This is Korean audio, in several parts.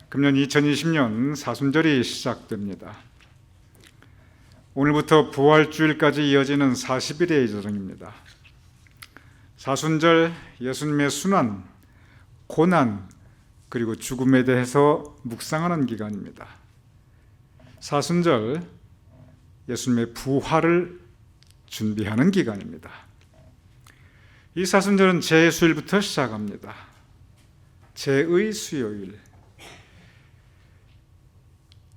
금년 2020년 사순절이 시작됩니다. 오늘부터 부활주일까지 이어지는 40일의 여정입니다. 사순절 예수님의 순환, 고난, 그리고 죽음에 대해서 묵상하는 기간입니다. 사순절 예수님의 부활을 준비하는 기간입니다. 이 사순절은 제수일부터 시작합니다. 제의 수요일.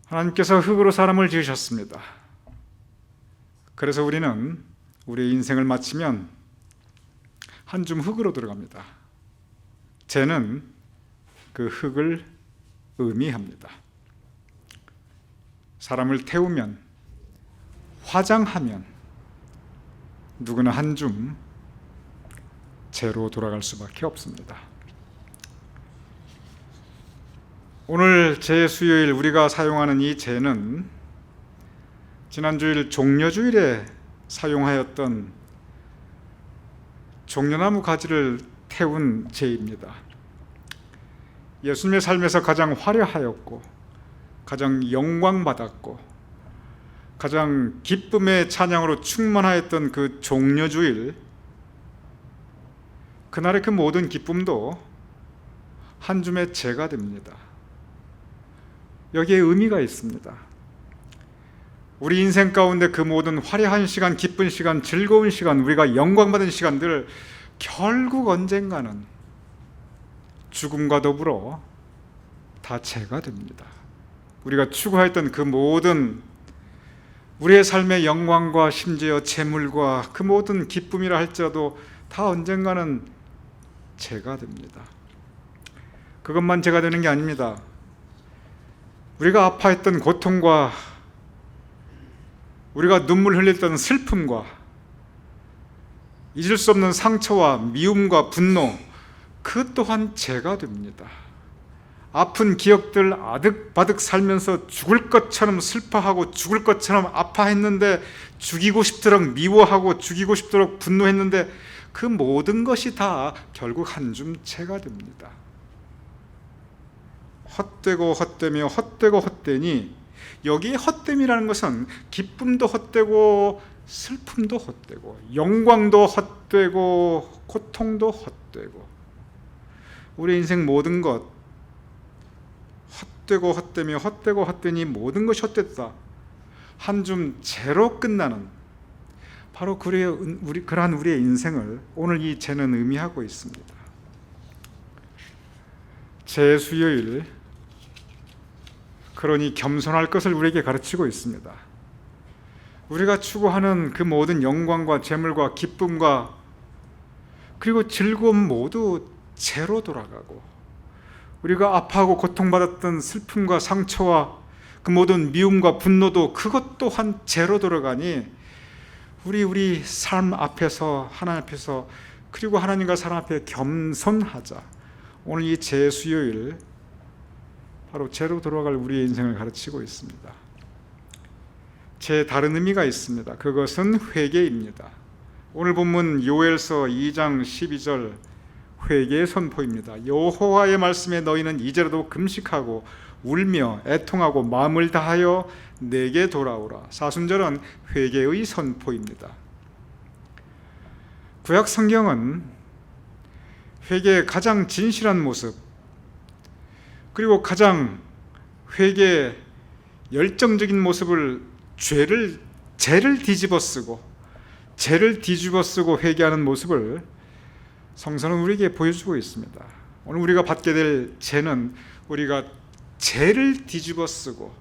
하나님께서 흙으로 사람을 지으셨습니다. 그래서 우리는 우리의 인생을 마치면 한 줌 흙으로 들어갑니다. 제는 그 흙을 의미합니다. 사람을 태우면, 화장하면 누구나 한 줌 제로 돌아갈 수밖에 없습니다. 오늘 제수요일 우리가 사용하는 이 제는 지난주일 종려주일에 사용하였던 종려나무 가지를 태운 제입니다. 예수님의 삶에서 가장 화려하였고 가장 영광받았고 가장 기쁨의 찬양으로 충만하였던 그 종려주일, 그날의 그 모든 기쁨도 한 줌의 제가 됩니다. 여기에 의미가 있습니다. 우리 인생 가운데 그 모든 화려한 시간, 기쁜 시간, 즐거운 시간, 우리가 영광받은 시간들 결국 언젠가는 죽음과 더불어 다 제가 됩니다. 우리가 추구했던 그 모든 우리의 삶의 영광과 심지어 재물과 그 모든 기쁨이라 할지라도 다 언젠가는 제가 됩니다. 그것만 제가 되는 게 아닙니다. 우리가 아파했던 고통과 우리가 눈물 흘렸던 슬픔과 잊을 수 없는 상처와 미움과 분노, 그 또한 제가 됩니다. 아픈 기억들 아득바득 살면서 죽을 것처럼 슬퍼하고 죽을 것처럼 아파했는데, 죽이고 싶도록 미워하고 죽이고 싶도록 분노했는데 그 모든 것이 다 결국 한 줌 제가 됩니다. 헛되고 헛되며 헛되고 헛되니, 여기에 헛됨이라는 것은 기쁨도 헛되고 슬픔도 헛되고 영광도 헛되고 고통도 헛되고 우리 인생 모든 것 헛되고 헛되며 헛되고 헛되니 모든 것이 헛됐다, 한 줌 제로 끝나는 바로 그러한 우리의 인생을 오늘 이 제는 의미하고 있습니다. 제수요일, 그러니 겸손할 것을 우리에게 가르치고 있습니다. 우리가 추구하는 그 모든 영광과 재물과 기쁨과 그리고 즐거움 모두 제로 돌아가고, 우리가 아파하고 고통받았던 슬픔과 상처와 그 모든 미움과 분노도 그것 또한 제로 돌아가니, 우리 삶 앞에서, 하나님 앞에서, 그리고 하나님과 사람 앞에 겸손하자. 오늘 이 제수요일 바로 제로 돌아갈 우리의 인생을 가르치고 있습니다. 제 다른 의미가 있습니다. 그것은 회개입니다. 오늘 본문 요엘서 2장 12절 회개의 선포입니다. 여호와의 말씀에 너희는 이제라도 금식하고 울며 애통하고 마음을 다하여 내게 돌아오라. 사순절은 회개의 선포입니다. 구약 성경은 회개의 가장 진실한 모습, 그리고 가장 회개의 열정적인 모습을 죄를 뒤집어 쓰고 회개하는 모습을 성서는 우리에게 보여주고 있습니다. 오늘 우리가 받게 될 죄는 우리가 죄를 뒤집어 쓰고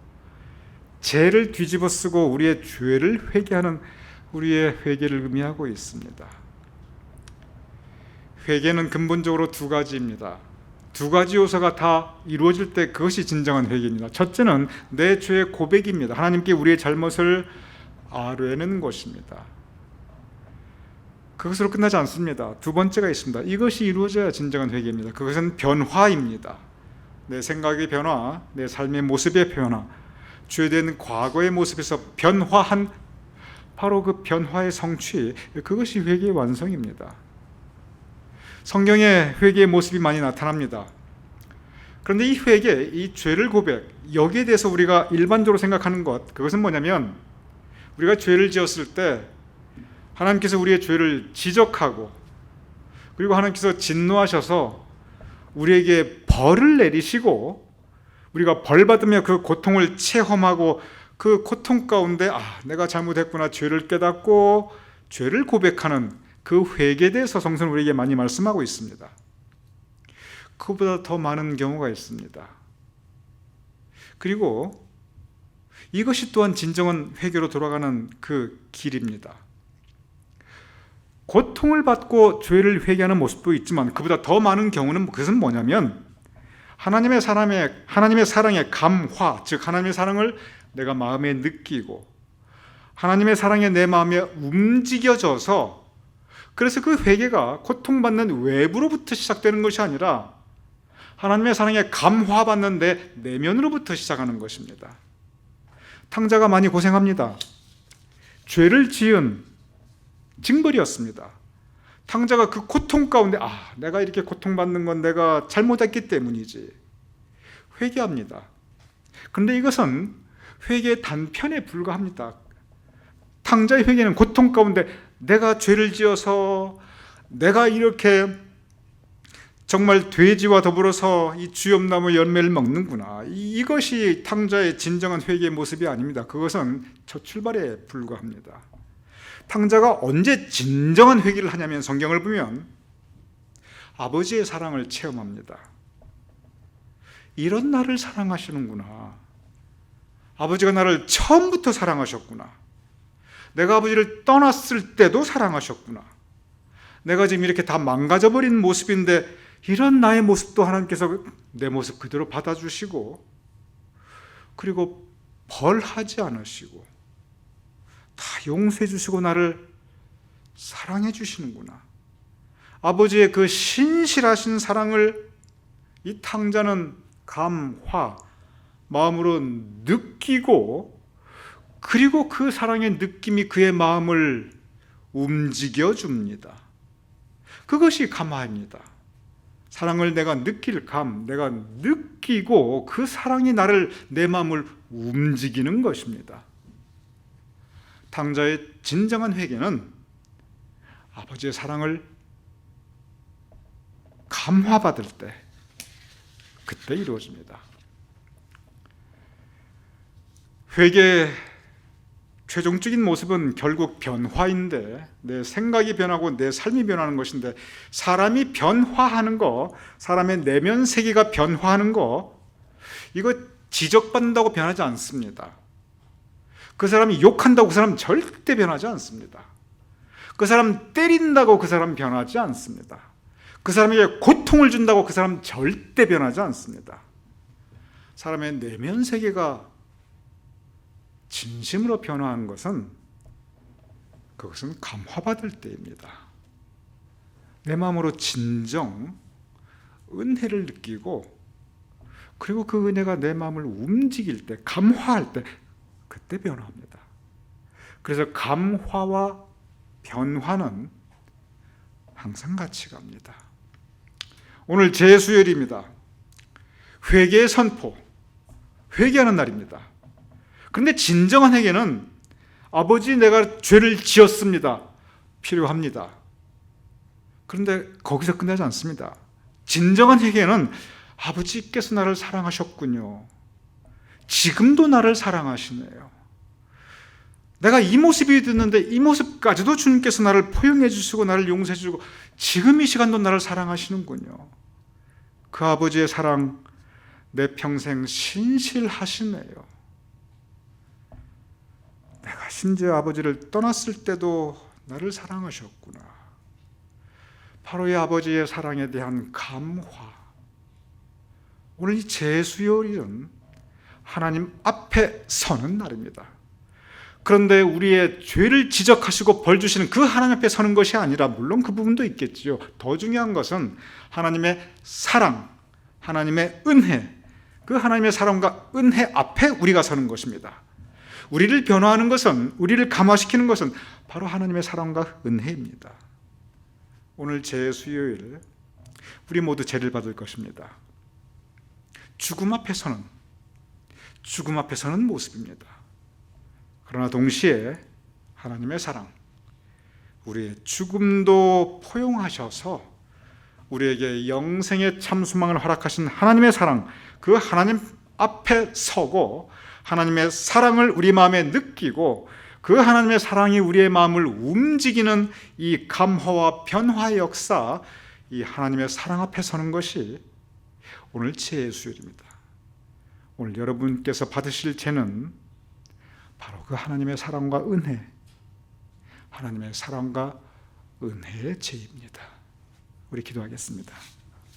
우리의 죄를 회개하는 우리의 회개를 의미하고 있습니다. 회개는 근본적으로 두 가지입니다. 두 가지 요소가 다 이루어질 때 그것이 진정한 회개입니다. 첫째는 내 죄의 고백입니다. 하나님께 우리의 잘못을 아뢰는 것입니다. 그것으로 끝나지 않습니다. 두 번째가 있습니다. 이것이 이루어져야 진정한 회개입니다. 그것은 변화입니다. 내 생각의 변화, 내 삶의 모습의 변화, 죄된 과거의 모습에서 변화한 바로 그 변화의 성취, 그것이 회개의 완성입니다. 성경에 회개의 모습이 많이 나타납니다. 그런데 이 회개, 이 죄를 고백, 여기에 대해서 우리가 일반적으로 생각하는 것, 그것은 뭐냐면 우리가 죄를 지었을 때 하나님께서 우리의 죄를 지적하고 그리고 하나님께서 진노하셔서 우리에게 벌을 내리시고 우리가 벌 받으며 그 고통을 체험하고 그 고통 가운데 내가 잘못했구나 죄를 깨닫고 죄를 고백하는 그 회개에 대해서 성서는 우리에게 많이 말씀하고 있습니다. 그보다 더 많은 경우가 있습니다. 그리고 이것이 또한 진정한 회개로 돌아가는 그 길입니다. 고통을 받고 죄를 회개하는 모습도 있지만 그보다 더 많은 경우는 그것은 뭐냐면 하나님의 사랑의 감화, 즉 하나님의 사랑을 내가 마음에 느끼고 하나님의 사랑에 내 마음에 움직여져서 그래서 그 회개가 고통받는 외부로부터 시작되는 것이 아니라 하나님의 사랑에 감화받는 내 내면으로부터 시작하는 것입니다. 탕자가 많이 고생합니다. 죄를 지은 징벌이었습니다. 탕자가 그 고통 가운데 내가 이렇게 고통받는 건 내가 잘못했기 때문이지 회개합니다. 그런데 이것은 회개의 단편에 불과합니다. 탕자의 회개는 고통 가운데 내가 죄를 지어서 내가 이렇게 정말 돼지와 더불어서 이 주염나무 열매를 먹는구나, 이것이 탕자의 진정한 회개의 모습이 아닙니다. 그것은 첫 출발에 불과합니다. 탕자가 언제 진정한 회개를 하냐면 성경을 보면 아버지의 사랑을 체험합니다. 이런 나를 사랑하시는구나. 아버지가 나를 처음부터 사랑하셨구나. 내가 아버지를 떠났을 때도 사랑하셨구나. 내가 지금 이렇게 다 망가져버린 모습인데 이런 나의 모습도 하나님께서 내 모습 그대로 받아주시고 그리고 벌하지 않으시고 다 용서해 주시고 나를 사랑해 주시는구나. 아버지의 그 신실하신 사랑을 이 탕자는 감화, 마음으로 느끼고 그리고 그 사랑의 느낌이 그의 마음을 움직여 줍니다. 그것이 감화입니다. 사랑을 내가 느낄 감, 내가 느끼고 그 사랑이 내 마음을 움직이는 것입니다. 탕자의 진정한 회개는 아버지의 사랑을 감화받을 때 그때 이루어집니다. 회개의 최종적인 모습은 결국 변화인데 내 생각이 변하고 내 삶이 변하는 것인데 사람이 변화하는 거, 사람의 내면 세계가 변화하는 거 이거 지적받는다고 변하지 않습니다. 그 사람이 욕한다고 그 사람 절대 변하지 않습니다. 그 사람 때린다고 그 사람 변하지 않습니다. 그 사람에게 고통을 준다고 그 사람 절대 변하지 않습니다. 사람의 내면 세계가 진심으로 변화한 것은 그것은 감화받을 때입니다. 내 마음으로 진정 은혜를 느끼고 그리고 그 은혜가 내 마음을 움직일 때, 감화할 때 그때 변화합니다. 그래서 감화와 변화는 항상 같이 갑니다. 오늘 제수요일입니다. 회개의 선포, 회개하는 날입니다. 그런데 진정한 회개는 아버지 내가 죄를 지었습니다. 필요합니다. 그런데 거기서 끝나지 않습니다. 진정한 회개는 아버지께서 나를 사랑하셨군요. 지금도 나를 사랑하시네요. 내가 이 모습이 됐는데 이 모습까지도 주님께서 나를 포용해 주시고 나를 용서해 주시고 지금 이 시간도 나를 사랑하시는군요. 그 아버지의 사랑 내 평생 신실하시네요. 내가 심지어 아버지를 떠났을 때도 나를 사랑하셨구나. 바로 이 아버지의 사랑에 대한 감화. 오늘 이 제수요일은 하나님 앞에 서는 날입니다. 그런데 우리의 죄를 지적하시고 벌 주시는 그 하나님 앞에 서는 것이 아니라 물론 그 부분도 있겠지요. 더 중요한 것은 하나님의 사랑, 하나님의 은혜, 그 하나님의 사랑과 은혜 앞에 우리가 서는 것입니다. 우리를 변화하는 것은, 우리를 감화시키는 것은 바로 하나님의 사랑과 은혜입니다. 오늘 제수요일 우리 모두 죄를 받을 것입니다. 죽음 앞에서는 모습입니다. 그러나 동시에 하나님의 사랑, 우리의 죽음도 포용하셔서 우리에게 영생의 참 소망을 허락하신 하나님의 사랑, 그 하나님 앞에 서고 하나님의 사랑을 우리 마음에 느끼고 그 하나님의 사랑이 우리의 마음을 움직이는 이 감화와 변화의 역사, 이 하나님의 사랑 앞에 서는 것이 오늘 죄의 수요일입니다. 오늘 여러분께서 받으실 죄는 바로 그 하나님의 사랑과 은혜, 하나님의 사랑과 은혜의 죄입니다. 우리 기도하겠습니다.